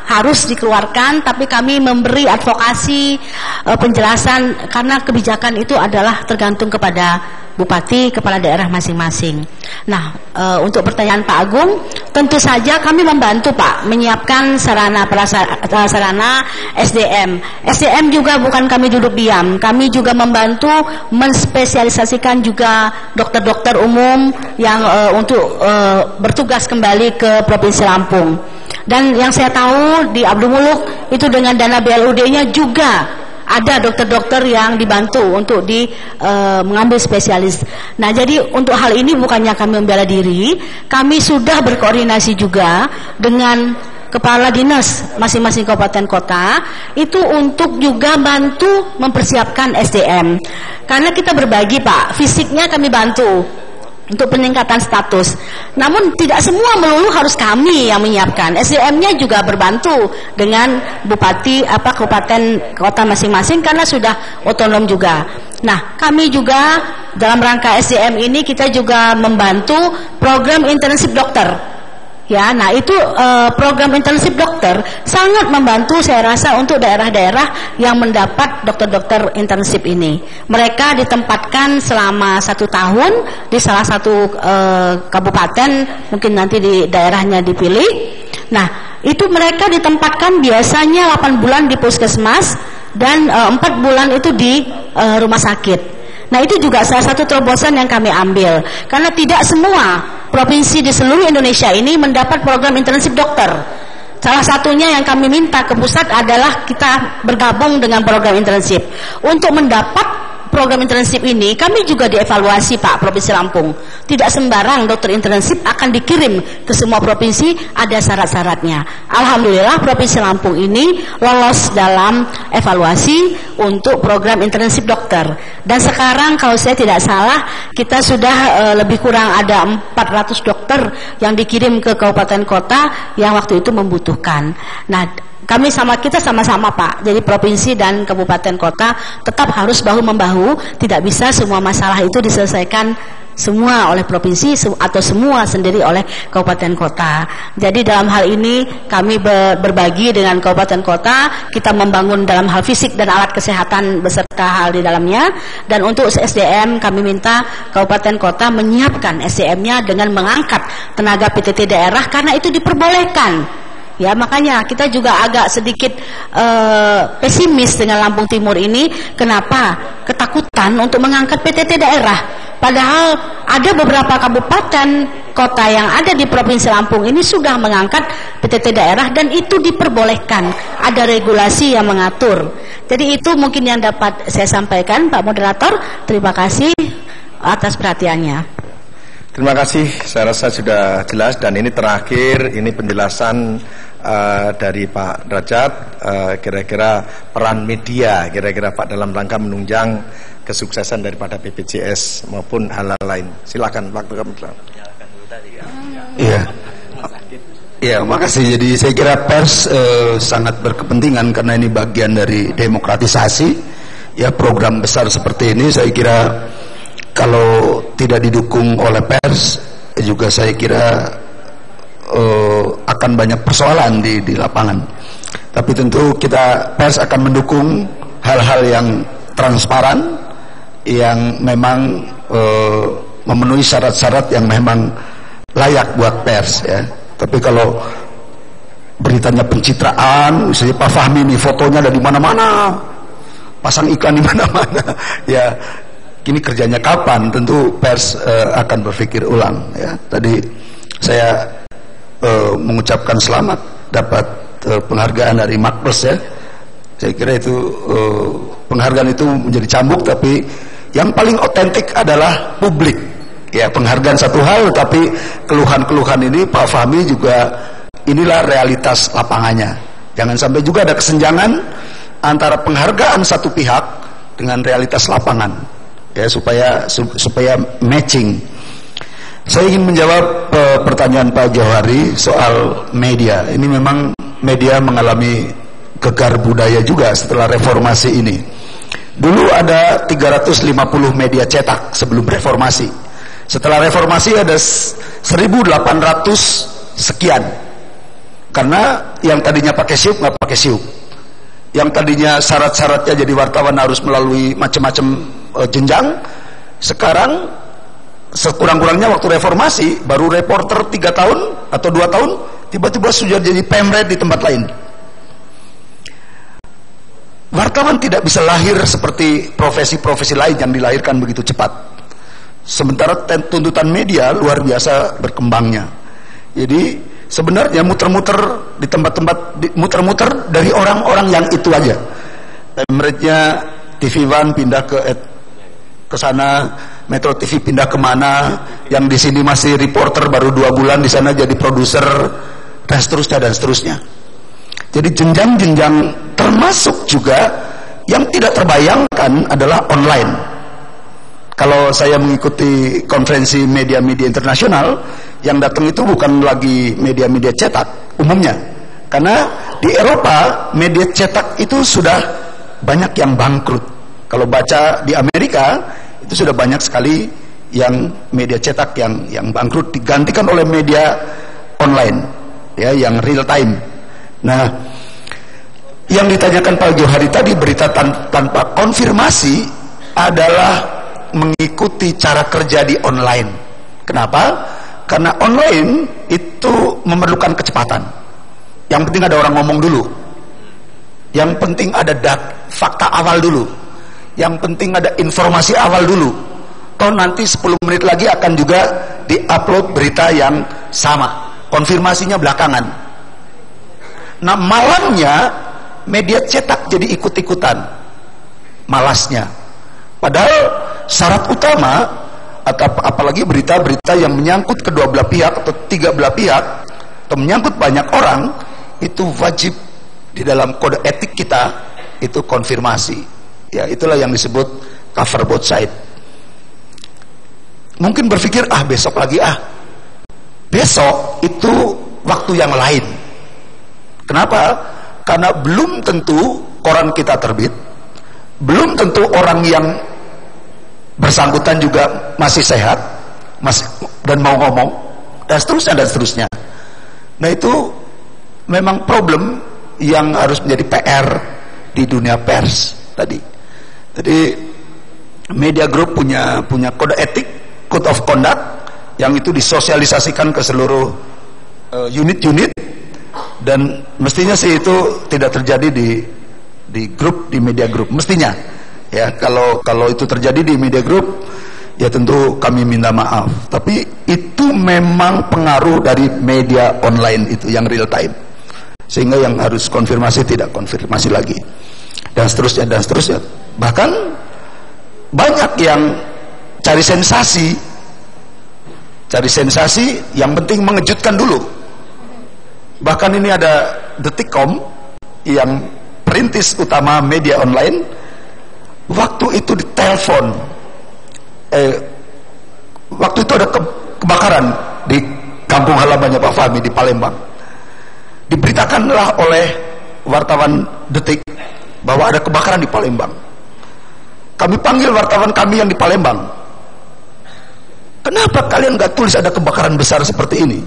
harus dikeluarkan, tapi kami memberi advokasi, penjelasan, karena kebijakan itu adalah tergantung kepada bupati, kepala daerah masing-masing. Nah, untuk pertanyaan Pak Agung, tentu saja kami membantu, Pak, menyiapkan sarana prasarana SDM. SDM juga bukan kami duduk diam, kami juga membantu menspesialisasikan juga dokter-dokter umum yang untuk bertugas kembali ke Provinsi Lampung. Dan yang saya tahu di Abdul Muluk itu dengan dana BLUD-nya juga ada dokter-dokter yang dibantu untuk mengambil spesialis. Nah, jadi untuk hal ini bukannya kami membela diri, kami sudah berkoordinasi juga dengan kepala dinas masing-masing kabupaten kota itu untuk juga bantu mempersiapkan SDM. Karena kita berbagi, Pak, fisiknya kami bantu untuk peningkatan status. Namun tidak semua melulu harus kami yang menyiapkan. SDM-nya juga berbantu dengan bupati kabupaten kota masing-masing karena sudah otonom juga. Nah, kami juga dalam rangka SDM ini kita juga membantu program internship dokter. Ya, nah itu program internship dokter sangat membantu saya rasa untuk daerah-daerah yang mendapat dokter-dokter internship ini. Mereka ditempatkan selama 1 tahun di salah satu kabupaten, mungkin nanti di daerahnya dipilih. Nah, itu mereka ditempatkan biasanya 8 bulan di puskesmas dan 4 bulan itu di rumah sakit. Nah, itu juga salah satu terobosan yang kami ambil, karena tidak semua provinsi di seluruh Indonesia ini mendapat program internship dokter. Salah satunya yang kami minta ke pusat adalah kita bergabung dengan program internship. Untuk mendapat program internship ini, kami juga dievaluasi, Pak, Provinsi Lampung. Tidak sembarang dokter internship akan dikirim ke semua provinsi, ada syarat-syaratnya. Alhamdulillah Provinsi Lampung ini lolos dalam evaluasi untuk program internship dokter. Dan sekarang kalau saya tidak salah, kita sudah lebih kurang ada 400 dokter yang dikirim ke kabupaten kota yang waktu itu membutuhkan. Nah, kita sama-sama, Pak. Jadi provinsi dan kabupaten kota tetap harus bahu-membahu. Tidak bisa semua masalah itu diselesaikan semua oleh provinsi atau semua sendiri oleh kabupaten kota. Jadi dalam hal ini kami berbagi dengan kabupaten kota. Kita membangun dalam hal fisik dan alat kesehatan beserta hal di dalamnya. Dan untuk SDM kami minta kabupaten kota menyiapkan SDM-nya dengan mengangkat tenaga PTT daerah karena itu diperbolehkan. Ya, makanya kita juga agak sedikit pesimis dengan Lampung Timur ini. Kenapa? Ketakutan untuk mengangkat PTT daerah. Padahal ada beberapa kabupaten kota yang ada di Provinsi Lampung ini sudah mengangkat PTT daerah dan itu diperbolehkan. Ada regulasi yang mengatur. Jadi itu mungkin yang dapat saya sampaikan, Pak Moderator. Terima kasih atas perhatiannya. Terima kasih, saya rasa sudah jelas dan ini terakhir, ini penjelasan dari Pak Derajat, kira-kira peran media, kira-kira Pak dalam rangka menunjang kesuksesan daripada BPJS maupun hal-hal lain. Silakan waktu kamu. Iya. Iya, makasih. Jadi saya kira pers sangat berkepentingan karena ini bagian dari demokratisasi. Ya, program besar seperti ini saya kira kalau tidak didukung oleh pers juga saya kira akan banyak persoalan di lapangan. Tapi tentu kita pers akan mendukung hal-hal yang transparan, yang memang memenuhi syarat-syarat yang memang layak buat pers ya. Tapi kalau beritanya pencitraan, misalnya Pak Fahmi ini fotonya ada di mana-mana, pasang iklan di mana-mana, ya ini kerjanya kapan? Tentu pers akan berpikir ulang ya. Tadi saya mengucapkan selamat dapat penghargaan dari Makpers ya. Saya kira itu penghargaan itu menjadi cambuk, tapi yang paling otentik adalah publik. Ya, penghargaan satu hal, tapi keluhan-keluhan ini Pak Fahmi juga inilah realitas lapangannya. Jangan sampai juga ada kesenjangan antara penghargaan satu pihak dengan realitas lapangan. Ya, supaya matching. Saya ingin menjawab pertanyaan Pak Johari soal media. Ini memang media mengalami gegar budaya juga setelah reformasi ini. Dulu ada 350 media cetak sebelum reformasi. Setelah reformasi ada 1.800 sekian. Karena yang tadinya pakai siup nggak pakai siup. Yang tadinya syarat-syaratnya jadi wartawan harus melalui macam-macam jenjang, sekarang sekurang-kurangnya waktu reformasi baru reporter 3 tahun atau 2 tahun tiba-tiba sudah jadi pemret di tempat lain. Wartawan tidak bisa lahir seperti profesi-profesi lain yang dilahirkan begitu cepat. Sementara tuntutan media luar biasa berkembangnya. Jadi sebenarnya muter-muter di tempat-tempat, muter-muter dari orang-orang yang itu aja. Pemretnya TV One pindah ke sana, Metro TV pindah kemana, yang di sini masih reporter baru 2 bulan di sana jadi produser, dan seterusnya dan seterusnya. Jadi jenjang-jenjang, termasuk juga yang tidak terbayangkan adalah online. Kalau saya mengikuti konferensi media-media internasional, yang datang itu bukan lagi media-media cetak umumnya, karena di Eropa media cetak itu sudah banyak yang bangkrut. Kalau baca di Amerika itu sudah banyak sekali yang media cetak yang bangkrut digantikan oleh media online ya, yang real time. Nah, yang ditanyakan Pak Johari tadi, berita tanpa konfirmasi adalah mengikuti cara kerja di online. Kenapa? Karena online itu memerlukan kecepatan. Yang penting ada orang ngomong dulu. Yang penting ada fakta awal dulu. Yang penting ada informasi awal dulu. Toh nanti 10 menit lagi akan juga di-upload berita yang sama. Konfirmasinya belakangan. Nah, malamnya media cetak jadi ikut-ikutan. Malasnya. Padahal syarat utama, atau apalagi berita-berita yang menyangkut kedua belah pihak atau 3 belah pihak, atau menyangkut banyak orang, itu wajib di dalam kode etik kita itu konfirmasi. Ya, itulah yang disebut cover both side. Mungkin berpikir besok lagi besok itu waktu yang lain. Kenapa? Karena belum tentu koran kita terbit, belum tentu orang yang bersangkutan juga masih sehat, dan mau ngomong, dan seterusnya dan seterusnya. Nah, itu memang problem yang harus menjadi PR di dunia pers tadi. Jadi media group punya kode etik, code of conduct, yang itu disosialisasikan ke seluruh unit-unit, Dan mestinya sih itu tidak terjadi di grup, di media grup, mestinya. Ya, kalau itu terjadi di media grup, ya tentu kami minta maaf. Tapi itu memang pengaruh dari media online itu yang real time. Sehingga yang harus konfirmasi tidak konfirmasi lagi. Dan seterusnya dan seterusnya. Bahkan banyak yang cari sensasi. Cari sensasi, yang penting mengejutkan dulu. Bahkan ini ada Detikcom yang perintis utama media online, waktu itu ditelepon, waktu itu ada kebakaran di kampung halamannya Pak Fahmi di Palembang. Diberitakanlah oleh wartawan Detik bahwa ada kebakaran di Palembang. Kami panggil wartawan kami yang di Palembang. Kenapa kalian gak tulis ada kebakaran besar seperti ini?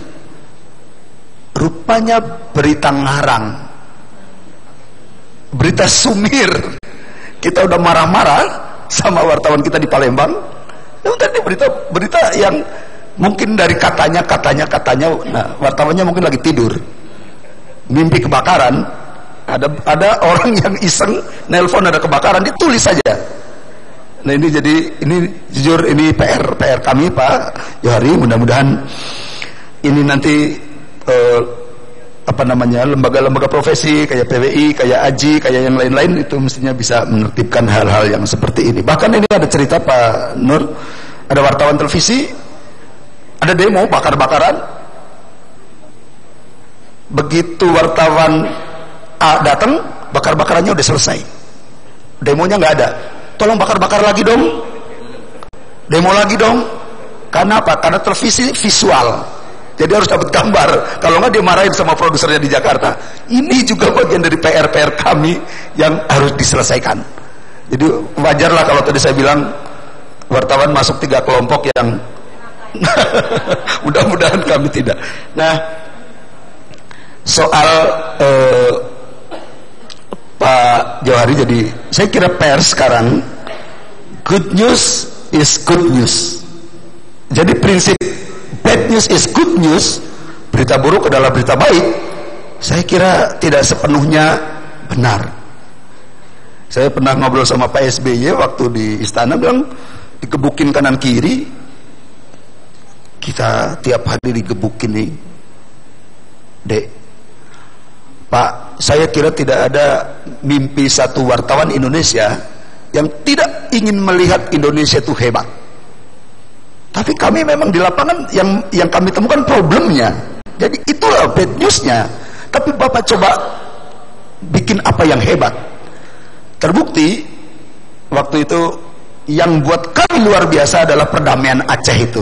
Rupanya berita ngarang, berita sumir. Kita udah marah-marah sama wartawan kita di Palembang. Ya udah, ini berita yang mungkin dari katanya. Nah, wartawannya mungkin lagi tidur, mimpi kebakaran. Ada orang yang iseng nelpon ada kebakaran, ditulis saja. Nah ini jujur ini PR kami Pak Johari. Mudah-mudahan ini nanti lembaga-lembaga profesi kayak PWI, kayak AJI, kayak yang lain-lain itu mestinya bisa menertibkan hal-hal yang seperti ini. Bahkan ini ada cerita Pak Nur, ada wartawan televisi, ada demo bakar-bakaran. Begitu wartawan A datang, bakar-bakarannya udah selesai, demonya nggak ada. Tolong bakar-bakar lagi dong, demo lagi dong. Karena apa? Karena televisi visual, jadi harus dapat gambar. Kalau nggak dia marahin sama produsernya di Jakarta. Ini juga bagian dari PR kami yang harus diselesaikan. Jadi wajarlah kalau tadi saya bilang wartawan masuk 3 kelompok yang mudah-mudahan kami tidak. Nah, soal Pak Johari, jadi saya kira pers sekarang good news is good news. Jadi prinsip bad news is good news, berita buruk adalah berita baik, saya kira tidak sepenuhnya benar. Saya pernah ngobrol sama Pak SBY waktu di istana, bilang digebukin kanan kiri, kita tiap hari digebukin nih Dek. Pak, saya kira tidak ada mimpi satu wartawan Indonesia yang tidak ingin melihat Indonesia itu hebat. Tapi kami memang di lapangan yang kami temukan problemnya. Jadi itulah bad newsnya. Tapi Bapak coba bikin apa yang hebat. Terbukti waktu itu yang buat kami luar biasa adalah perdamaian Aceh itu.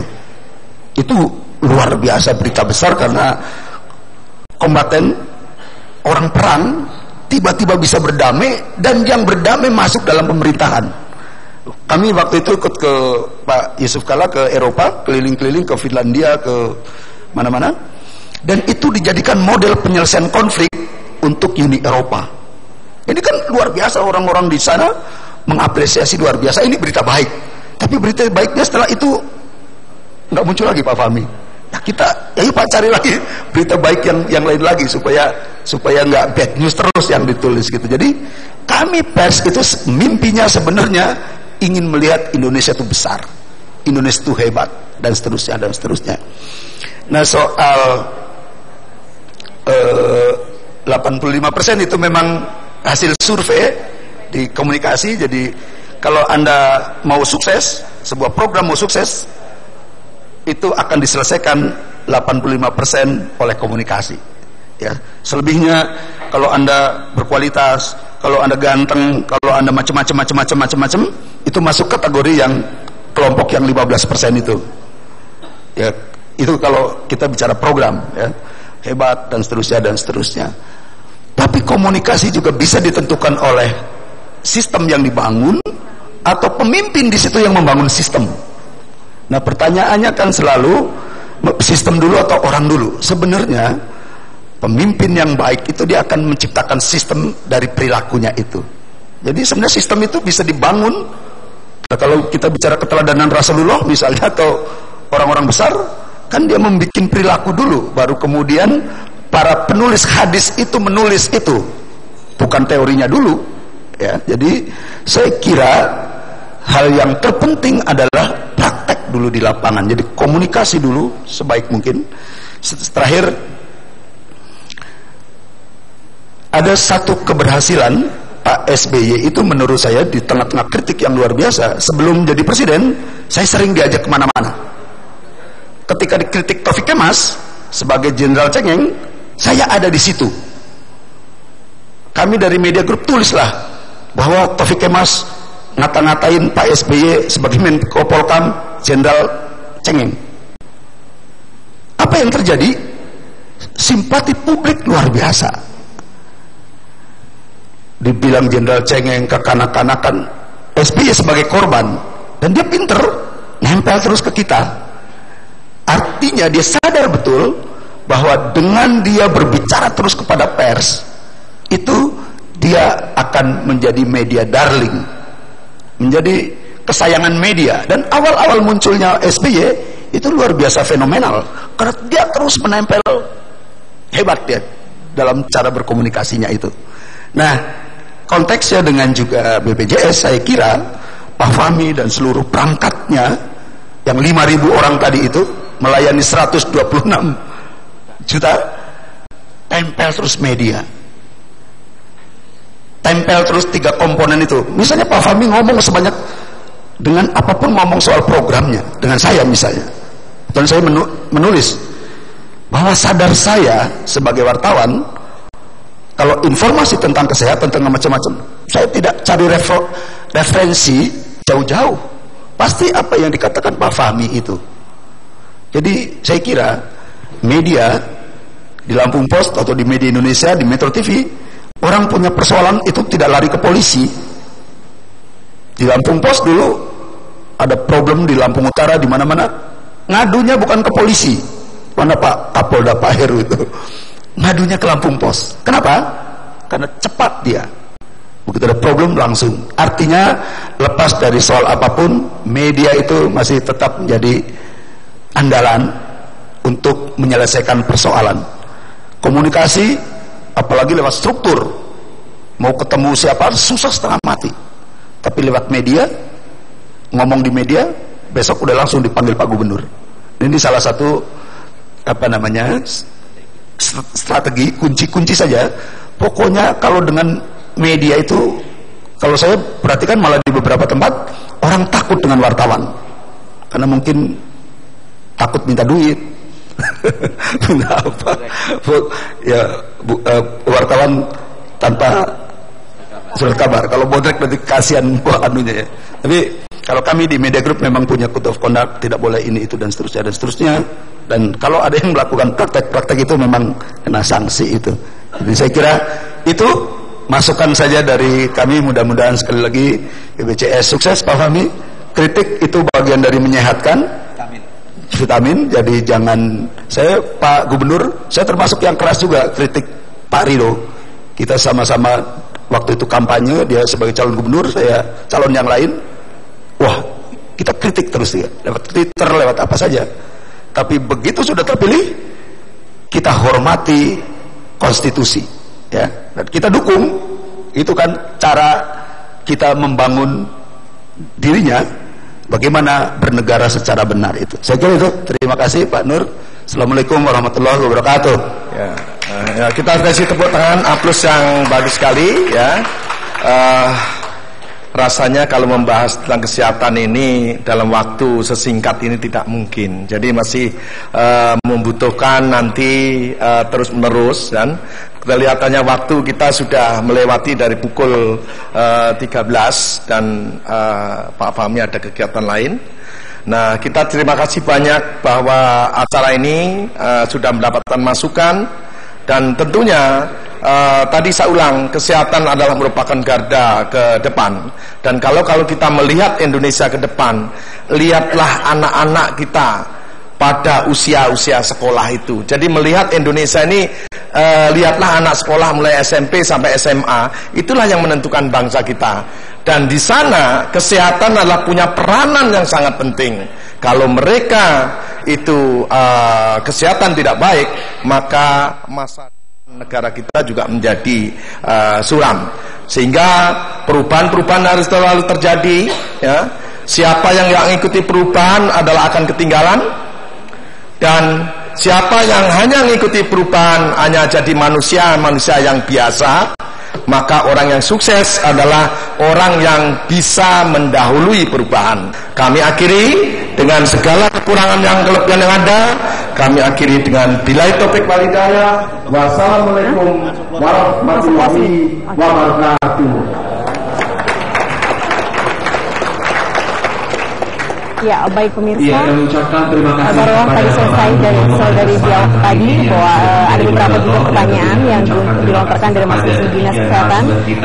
Itu luar biasa, berita besar karena kombaten orang perang tiba-tiba bisa berdamai, dan yang berdamai masuk dalam pemerintahan. Kami waktu itu ikut ke Pak Yusuf Kalla ke Eropa, keliling-keliling ke Finlandia, ke mana-mana, dan itu dijadikan model penyelesaian konflik untuk Uni Eropa. Ini kan luar biasa, orang-orang di sana mengapresiasi luar biasa. Ini berita baik. Tapi berita baiknya setelah itu nggak muncul lagi Pak Fahmi. Nah kita, ayo Pak cari lagi berita baik yang lain lagi supaya nggak bad news terus yang ditulis gitu. Jadi kami pers itu mimpinya sebenarnya ingin melihat Indonesia itu besar, Indonesia itu hebat, dan seterusnya dan seterusnya. Nah soal 85% itu memang hasil survei di komunikasi. Jadi kalau Anda mau sukses, sebuah program mau sukses, itu akan diselesaikan 85% oleh komunikasi. Ya, selebihnya kalau Anda berkualitas, kalau Anda ganteng, kalau Anda macam-macam, itu masuk kategori yang kelompok yang 15% itu. Ya, itu kalau kita bicara program, ya, hebat dan seterusnya. Tapi komunikasi juga bisa ditentukan oleh sistem yang dibangun atau pemimpin di situ yang membangun sistem. Nah pertanyaannya kan selalu sistem dulu atau orang dulu. Sebenarnya pemimpin yang baik itu dia akan menciptakan sistem dari perilakunya itu. Jadi sebenarnya sistem itu bisa dibangun. Nah, kalau kita bicara keteladanan Rasulullah misalnya atau orang-orang besar, kan dia membuat perilaku dulu, baru kemudian para penulis hadis itu menulis itu, bukan teorinya dulu, ya. Jadi saya kira hal yang terpenting adalah praktek dulu di lapangan. Jadi komunikasi dulu sebaik mungkin. Terakhir, ada satu keberhasilan Pak SBY itu menurut saya di tengah-tengah kritik yang luar biasa. Sebelum jadi presiden, saya sering diajak kemana-mana. Ketika dikritik Taufik Kemas sebagai Jenderal Cengeng, saya ada di situ. Kami dari Media Group tulislah bahwa Taufik Kemas ngata-ngatain Pak SBY sebagai Menko Polkam Jenderal Cengeng. Apa yang terjadi? Simpati publik luar biasa. Dibilang Jenderal Cengeng, kekanak-kanakan, SBY sebagai korban, dan dia pinter nempel terus ke kita. Artinya dia sadar betul bahwa dengan dia berbicara terus kepada pers, itu dia akan menjadi media darling, menjadi kesayangan media. Dan awal-awal munculnya SBY itu luar biasa fenomenal, karena dia terus menempel, hebat dia dalam cara berkomunikasinya itu. Nah, konteksnya dengan juga BPJS, saya kira Pak Fahmi dan seluruh perangkatnya yang 5.000 orang tadi itu melayani 126 juta, tempel terus media, tempel terus 3 komponen itu. Misalnya Pak Fahmi ngomong sebanyak, dengan apapun ngomong soal programnya dengan saya misalnya, dan saya menulis bahwa sadar saya sebagai wartawan, kalau informasi tentang kesehatan, tentang macam-macam, saya tidak cari referensi jauh-jauh. Pasti apa yang dikatakan Pak Fahmi itu. Jadi saya kira media di Lampung Post atau di Media Indonesia, di Metro TV, orang punya persoalan itu tidak lari ke polisi. Di Lampung Post dulu ada problem di Lampung Utara, di mana-mana, ngadunya bukan ke polisi. Mana Pak Kapolda Pak Heru itu, ngadunya ke Lampung Post. Kenapa? Karena cepat dia. Begitu ada problem langsung. Artinya lepas dari soal apapun, media itu masih tetap menjadi andalan untuk menyelesaikan persoalan. Komunikasi, apalagi lewat struktur, mau ketemu siapa susah setengah mati. Tapi lewat media, ngomong di media, besok udah langsung dipanggil Pak Gubernur. Ini salah satu strategi, kunci saja. Pokoknya kalau dengan media itu, kalau saya perhatikan malah di beberapa tempat orang takut dengan wartawan, karena mungkin takut minta duit. Minta apa? Ya, wartawan tanpa surat kabar. Kalau bodrek nanti kasihan anunya ya. Tapi kalau kami di Media Group memang punya code of conduct, tidak boleh ini itu dan seterusnya dan seterusnya. Dan kalau ada yang melakukan praktek-praktek itu memang kena sanksi itu. Jadi saya kira itu masukan saja dari kami. Mudah-mudahan sekali lagi BPJS sukses Pak Fahmi. Kritik itu bagian dari menyehatkan. Vitamin. Jadi jangan, saya Pak Gubernur, saya termasuk yang keras juga kritik Pak Ridho. Kita sama-sama waktu itu kampanye, dia sebagai calon gubernur, saya calon yang lain. Wah, kita kritik terus ya, lewat Twitter, lewat apa saja. Tapi begitu sudah terpilih, kita hormati konstitusi, ya, dan kita dukung. Itu kan cara kita membangun dirinya, bagaimana bernegara secara benar itu. Saya kira itu. Terima kasih Pak Nur. Assalamualaikum warahmatullahi wabarakatuh. Ya, kita kasih tepuk tangan, aplaus yang bagus sekali, ya. Rasanya kalau membahas tentang kesehatan ini dalam waktu sesingkat ini tidak mungkin. Jadi masih membutuhkan nanti terus menerus, dan kelihatannya waktu kita sudah melewati dari pukul 13 dan Pak Fahmi ada kegiatan lain. Nah, kita terima kasih banyak bahwa acara ini sudah mendapatkan masukan, dan tentunya tadi saya ulang, kesehatan adalah merupakan garda ke depan. Dan kalau kita melihat Indonesia ke depan, lihatlah anak-anak kita pada usia-usia sekolah itu. Jadi melihat Indonesia ini, lihatlah anak sekolah mulai SMP sampai SMA, itulah yang menentukan bangsa kita. Dan di sana kesehatan adalah punya peranan yang sangat penting. Kalau mereka itu kesehatan tidak baik, maka masa negara kita juga menjadi suram. Sehingga perubahan-perubahan harus selalu terjadi, ya. Siapa yang mengikuti perubahan adalah akan ketinggalan, dan siapa yang hanya mengikuti perubahan hanya jadi manusia yang biasa, maka orang yang sukses adalah orang yang bisa mendahului perubahan. Kami akhiri dengan segala kekurangan yang kelebihan yang ada. Kami akhiri dengan billahi taufik wal hidayah. Wassalamualaikum warahmatullahi wabarakatuh. Ya, baik pemirsa. Iya, kami ucapkan terima kasih. Baru tadi selesai dari dialog tadi bahwa ada beberapa juga pertanyaan yang dilontarkan dari masing-masing dinas kesehatan,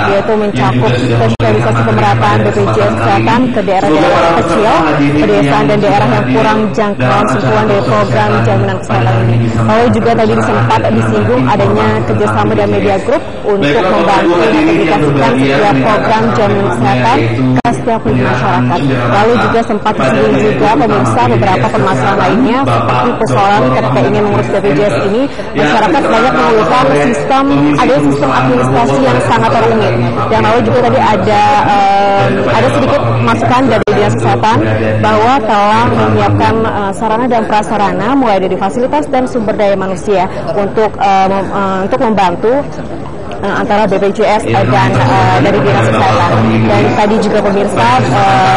yaitu mencakup sosialisasi pemerataan BPJS kesehatan ke daerah-daerah kecil, pedesaan dan daerah yang kurang jangkauan sentuhan dari program jaminan kesehatan ini. Lalu juga tadi sempat disinggung adanya kerjasama dan media group untuk membantu mengaplikasikan setiap program jaminan kesehatan ke setiap masyarakat. Lalu juga sempat juga pemirsa beberapa permasalahan lainnya seperti persoalan ketika ingin mengurus BPJS ini, masyarakat banyak mengeluhkan sistem administrasi yang sangat rumit. Dan lalu juga tadi ada sedikit masukan dari dinas kesehatan bahwa telah menyiapkan sarana dan prasarana mulai dari fasilitas dan sumber daya manusia untuk membantu antara BPJS dan dari dinas kesehatan. Dan tadi juga pemirsa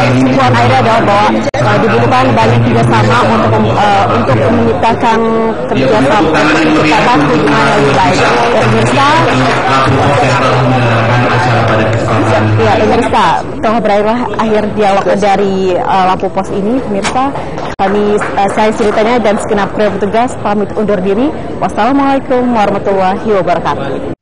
kesimpulan akhirnya adalah bahwa dibutuhkan banyak kerjasama untuk menciptakan kerjasama, menciptakan hubungan yang lebih baik. Dan pemirsa, pemirsa, telah berakhirlah akhir dialog dari Lampu Pos ini. Pemirsa, saya ceritanya dan segenap kru petugas pamit undur diri. Wassalamualaikum warahmatullahi wabarakatuh.